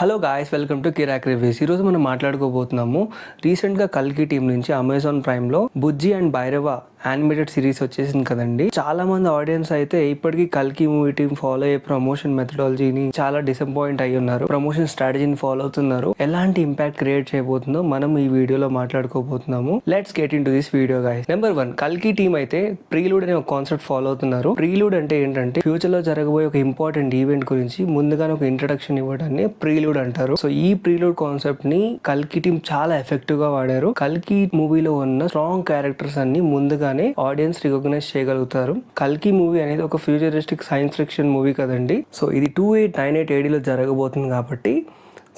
Hello guys, welcome to Kirak reviews. ఈరోజు మనం మాట్లాడుకోబోతున్నాము రీసెంట్గా కల్కి టీం నుంచి అమెజాన్ ప్రైమ్లో Bujji and Bhairava animated series వచ్చేసింది కదండి. చాలా మంది ఆడియన్స్ అయితే ఇప్పటికీ కల్కి మూవీ టీం ఫాలో అయ్యే ప్రమోషన్ మెథడాలజీని చాలా డిసప్పాయింట్ అయ్యి ఉన్నారు. ప్రమోషన్ స్ట్రాటజీని ఫాలో అవుతున్నారు. ఎలాంటి ఇంపాక్ట్ క్రియేట్ చేయబోతుందో మనం ఈ వీడియోలో మాట్లాడుకోబోతున్నాము. Let's get into this video guys. Number 1, కల్కి టీం అయితే ప్రీలూడ్ అనే ఒక కాన్సెప్ట్ ఫాలో అవుతున్నారు. ప్రీలూడ్ అంటే ఏంటంటే ఫ్యూచర్ లో జరగబోయే ఒక ఇంపార్టెంట్ ఈవెంట్ గురించి ముందుగానే ఒక ఇంట్రడక్షన్ ఇవ్వడాన్ని ప్రీలూడ్ అంటారు. సో ఈ ప్రీలూడ్ కాన్సెప్ట్ ని కల్కి టీం చాలా ఎఫెక్టివ్ గా వాడారు. కల్కి మూవీలో ఉన్న స్ట్రాంగ్ క్యారెక్టర్స్ అన్ని ముందుగానే ఆడియన్స్ రికగ్నైజ్ చేయగలుగుతారు. కల్కి మూవీ అనేది ఒక ఫ్యూచరిస్టిక్ సైన్స్ ఫిక్షన్ మూవీ కదండి. సో ఇది 2898 AD లో జరగబోతుంది కాబట్టి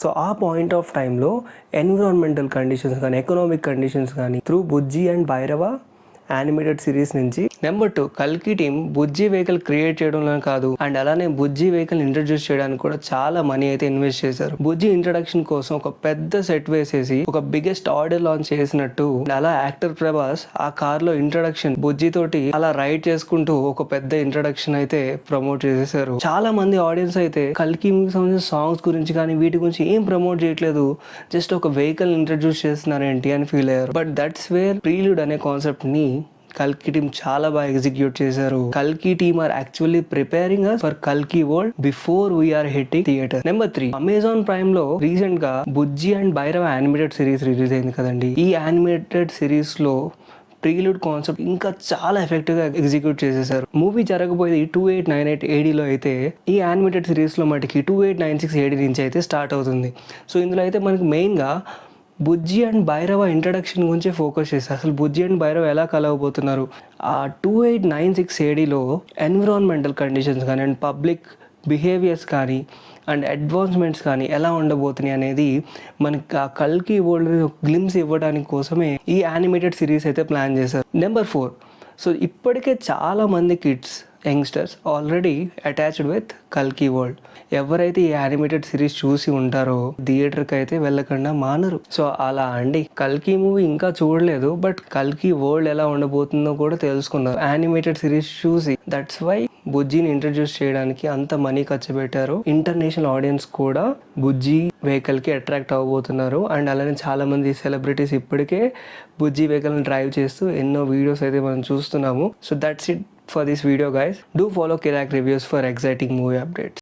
సో ఆ పాయింట్ ఆఫ్ టైంలో ఎన్విరాన్మెంటల్ కండిషన్స్ కానీ ఎకనామిక్ కండిషన్స్ కానీ through Bujji and Bhairava animated series నుంచి. నెంబర్ 2, కల్కి టీం బుజ్జి వెహికల్ క్రియేట్ చేయడంలో కాదు అండ్ అలానే బుజ్జి వెహికల్ ఇంట్రడ్యూస్ చేయడానికి కూడా చాలా మనీ అయితే ఇన్వెస్ట్ చేశారు. బుజ్జి ఇంట్రడక్షన్ కోసం ఒక పెద్ద సెట్ వేసేసి ఒక బిగ్గెస్ట్ ఆర్డర్ లాంచ్ చేసినట్టు అలా యాక్టర్ ప్రభాస్ ఆ కార్ లో ఇంట్రడక్షన్ బుజ్జి తోటి అలా రైడ్ చేసుకుంటూ ఒక పెద్ద ఇంట్రడక్షన్ అయితే ప్రమోట్ చేసేసారు. చాలా మంది ఆడియన్స్ అయితే కల్కి మూవీకి సంబంధించిన సాంగ్స్ గురించి కానీ వీటి గురించి ఏం ప్రమోట్ చేయట్లేదు, జస్ట్ ఒక వెహికల్ ఇంట్రడ్యూస్ చేస్తున్నారు ఏంటి అని ఫీల్ అయ్యారు. బట్ దట్స్ వేర్ ప్రీలూడ్ అనే కాన్సెప్ట్ ని కల్కి టీం చాలా బాగా ఎగ్జిక్యూట్ చేశారు. కల్కి team are actually preparing us for కల్కి world before we're hitting theater. Number 3, Amazon prime లో రీసెంట్ గా Bujji and Bhairava animated series release అయింది కదండి. ఈ యానిమేటెడ్ సిరీస్ లో ప్రీలూడ్ కాన్సెప్ట్ ఇంకా చాలా ఎఫెక్టివ్ గా ఎగ్జిక్యూట్ చేసేసారు. మూవీ జరగబోయేది 2898 AD లో అయితే ఈ యానిమేటెడ్ సిరీస్ లో మటుకి 2896 AD నుంచి అయితే స్టార్ట్ అవుతుంది. సో ఇందులో అయితే మనకి మెయిన్ గా బుజ్జి అండ్ భైరవ ఇంట్రడక్షన్ గురించి ఫోకస్ చేస్తారు. అసలు బుజ్జి అండ్ భైరవ ఎలా కలవబోతున్నారు, ఆ 2896 ADలో ఎన్విరాన్మెంటల్ కండిషన్స్ కానీ అండ్ పబ్లిక్ బిహేవియర్స్ కానీ అండ్ అడ్వాన్స్మెంట్స్ కానీ ఎలా ఉండబోతున్నాయి అనేది మనకి ఆ కల్కి వరల్డ్ గ్లిమ్స్ ఇవ్వడానికి కోసమే ఈ యానిమేటెడ్ సిరీస్ అయితే ప్లాన్ చేశారు. నెంబర్ 4, సో ఇప్పటికే చాలా మంది kids youngsters already attached with కల్కి వరల్డ్. ఎవరైతే ఈ యానిమేటెడ్ సిరీస్ చూసి ఉంటారో థియేటర్కి అయితే వెళ్ళకుండా మానరు. సో అలా అండి, కల్కి మూవీ ఇంకా చూడలేదు బట్ కల్కి వరల్డ్ ఎలా ఉండబోతుందో కూడా తెలుసుకున్నారు యానిమేటెడ్ సిరీస్ చూసి. దట్స్ వై బుజ్జిని ఇంట్రడ్యూస్ చేయడానికి అంత మనీ ఖర్చు పెట్టారు. ఇంటర్నేషనల్ ఆడియన్స్ కూడా బుజ్జి వెహికల్ కి అట్రాక్ట్ అవ్వబోతున్నారు. అండ్ అలానే చాలా మంది సెలబ్రిటీస్ ఇప్పటికే బుజ్జి వెహికల్ ని డ్రైవ్ చేస్తూ ఎన్నో వీడియోస్ అయితే మనం చూస్తున్నాము. So that's it for this video guys. Do follow Kirak Reviews for exciting movie updates.